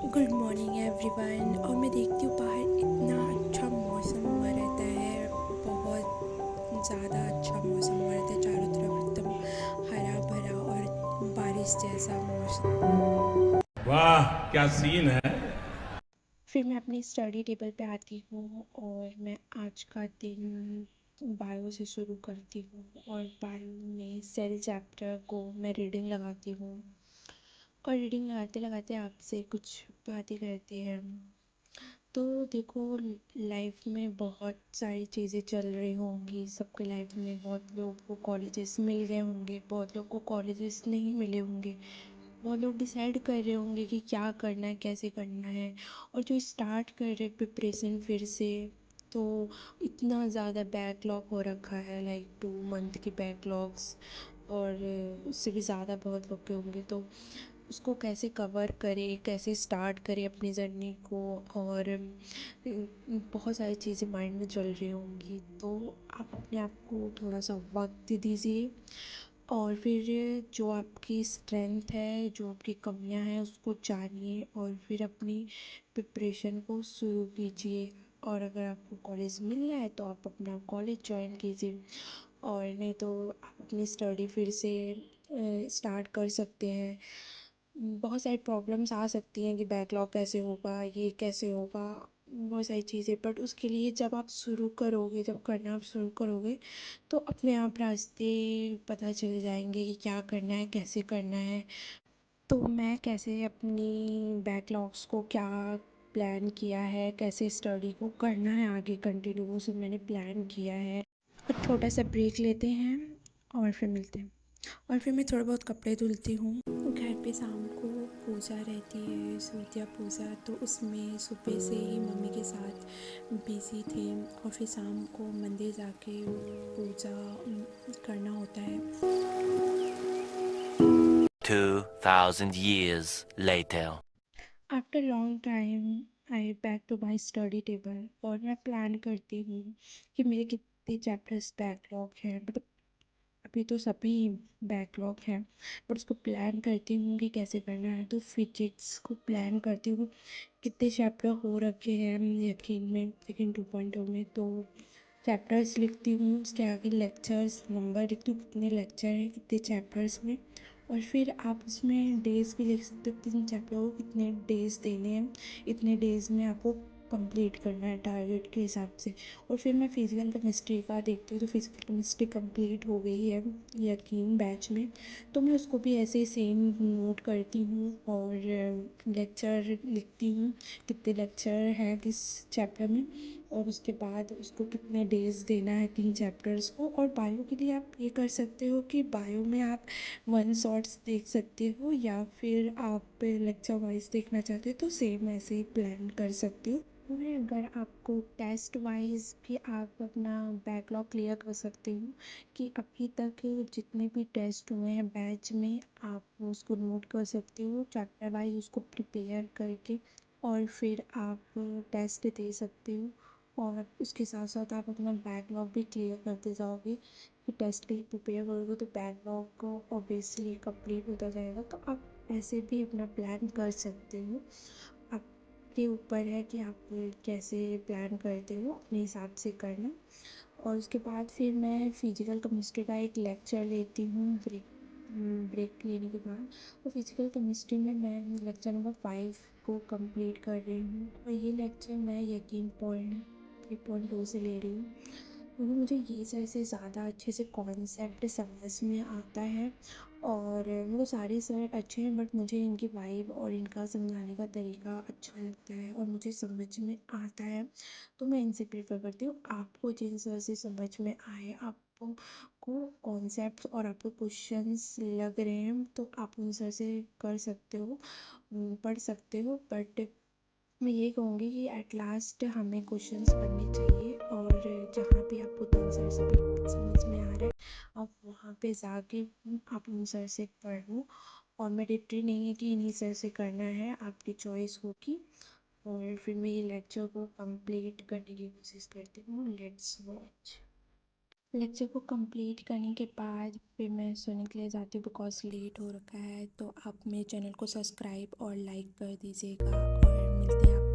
Good morning everyone. और मैं देखती हूँ बाहर इतना अच्छा मौसम हुआ रहता है, बहुत ज़्यादा अच्छा मौसम हुआ रहता है, चारों तरफ एकदम हरा भरा और बारिश जैसा मौसम। वाह क्या सीन है। फिर मैं अपनी स्टडी टेबल पे आती हूँ और मैं आज का दिन बायो से शुरू करती हूँ। और बायो में सेल चैप्टर को मैं रीडिंग लगाती हूँ, और रीडिंग लगाते लगाते आपसे कुछ बातें करते हैं। तो देखो, लाइफ में बहुत सारी चीज़ें चल रही होंगी सबके लाइफ में। बहुत लोगों को कॉलेजेस मिल गए होंगे, बहुत लोगों को कॉलेजेस नहीं मिले होंगे, बहुत लोग डिसाइड कर रहे होंगे कि क्या करना है, कैसे करना है। और जो स्टार्ट कर रहे प्रिपरेशन फिर से, तो इतना ज़्यादा बैकलॉग हो रखा है, लाइक 2 मंथ की बैकलॉग्स। और उससे भी ज़्यादा बहुत लोग के होंगे, तो उसको कैसे कवर करें, कैसे स्टार्ट करें अपनी जर्नी को। और बहुत सारी चीज़ें माइंड में चल रही होंगी, तो आप अपने आप को थोड़ा सा वक्त दीजिए। और फिर जो आपकी स्ट्रेंथ है, जो आपकी कमियां हैं, उसको जानिए और फिर अपनी प्रिपरेशन को शुरू कीजिए। और अगर आपको कॉलेज मिल रहा है तो आप अपना कॉलेज ज्वाइन कीजिए, और नहीं तो आप अपनी स्टडी फिर से स्टार्ट कर सकते हैं। बहुत सारी प्रॉब्लम्स आ सकती हैं कि बैकलॉग कैसे होगा, ये कैसे होगा, बहुत सारी चीज़ें। बट उसके लिए जब आप शुरू करोगे, जब करना आप शुरू करोगे, तो अपने आप रास्ते पता चल जाएंगे कि क्या करना है, कैसे करना है। तो मैं कैसे अपनी बैकलॉग्स को क्या प्लान किया है, कैसे स्टडी को करना है आगे कंटिन्यू, वो सब मैंने प्लान किया है। और छोटा सा ब्रेक लेते हैं और फिर मिलते हैं। और फिर मैं थोड़ा बहुत कपड़े धुलती हूँ। घर पे शाम को पूजा रहती है, सूर्या पूजा, तो उसमें सुबह से ही मम्मी के साथ बिज़ी थे। और फिर शाम को मंदिर जाके पूजा करना होता है। 2000 years later. After long time I back to my study table, और मैं प्लान करती हूँ कि मेरे कितने चैप्टर्स बैकलॉग हैं। मतलब अभी तो सभी बैकलॉग हैं, बट उसको प्लान करती हूँ कि कैसे करना है। तो फिजिक्स को प्लान करती हूँ कितने चैप्टर हो रखे हैं यकीन में, लेकिन 2.0 में। तो चैप्टर्स लिखती हूँ, उसके आगे लेक्चर्स नंबर लिखती हूँ, कितने लेक्चर हैं कितने चैप्टर्स में। और फिर आप उसमें डेज़ भी लिख सकते हो, किन चैप्टर को कितने डेज़ देने हैं, इतने डेज़ में आपको कंप्लीट करना है टारगेट के हिसाब से। और फिर मैं फिज़िकल केमिस्ट्री का देखती हूँ, तो फिज़िकल केमिस्ट्री कंप्लीट हो गई है यकीन बैच में। तो मैं उसको भी ऐसे ही सेम नोट करती हूँ और लेक्चर लिखती हूँ, कितने लेक्चर हैं किस चैप्टर में, और उसके बाद उसको कितने डेज़ देना है किन चैप्टर्स को। और बायो के लिए आप ये कर सकते हो कि बायो में आप वन शॉट्स देख सकते हो, या फिर आप लेक्चर वाइज देखना चाहते हो तो सेम ऐसे ही प्लान कर सकते हो। और अगर आपको टेस्ट वाइज भी आप अपना बैकलॉग क्लियर कर सकते हो कि अभी तक जितने भी टेस्ट हुए हैं बैच में, आप उसको नोट कर सकते हो चैप्टर वाइज, उसको प्रिपेयर करके। और फिर आप टेस्ट दे सकते हो, और उसके साथ साथ आप अपना बैकलॉग भी क्लियर करते जाओगे। कि टेस्ट के लिए प्रिपेयर करोगे तो बैकलॉग को ऑब्वियसली कंप्लीट होता जाएगा। तो आप ऐसे भी अपना प्लान कर सकते हो, आपके ऊपर है कि आप कैसे प्लान करते हो, अपने हिसाब से करना। और उसके बाद फिर मैं फिजिकल केमिस्ट्री का एक लेक्चर लेती हूँ ब्रेक लेने के बाद। और फिजिकल केमिस्ट्री में मैं लेक्चर नंबर 5 को कंप्लीट कर रही हूँ, और ये लेक्चर मैं यकीन पॉइंट 3.2 से ले रही हूँ, क्योंकि मुझे ये सर से ज़्यादा अच्छे से कॉन्सेप्ट समझ में आता है। और वो सारे सर अच्छे हैं, बट मुझे इनकी वाइब और इनका समझाने का तरीका अच्छा लगता है और मुझे समझ में आता है, तो मैं इनसे प्रेफर करती हूँ। आपको जिन सर से समझ में आए, आपको को कॉन्सेप्ट और आपको क्वेश्चंस लग रहे हैं, तो आप उन सर से कर सकते हो, पढ़ सकते हो। बट मैं ये कहूँगी कि एट लास्ट हमें क्वेश्चंस पढ़ने चाहिए, और जहाँ भी आपको तो आंसर समझ में आ रहा है, आप वहाँ पे जाके आप उन सर से पढ़ो। और मैंडेटरी नहीं है कि इन्हीं सर से करना है, आपकी चॉइस होगी। और फिर मैं ये लेक्चर को कंप्लीट करने की कोशिश करती हूँ। Let's watch. लेक्चर को कंप्लीट करने के बाद फिर मैं सोने के लिए जाती हूँ बिकॉज़ लेट हो रखा है। तो आप मेरे चैनल को सब्सक्राइब और लाइक कर दीजिएगा और मिलते हैं आप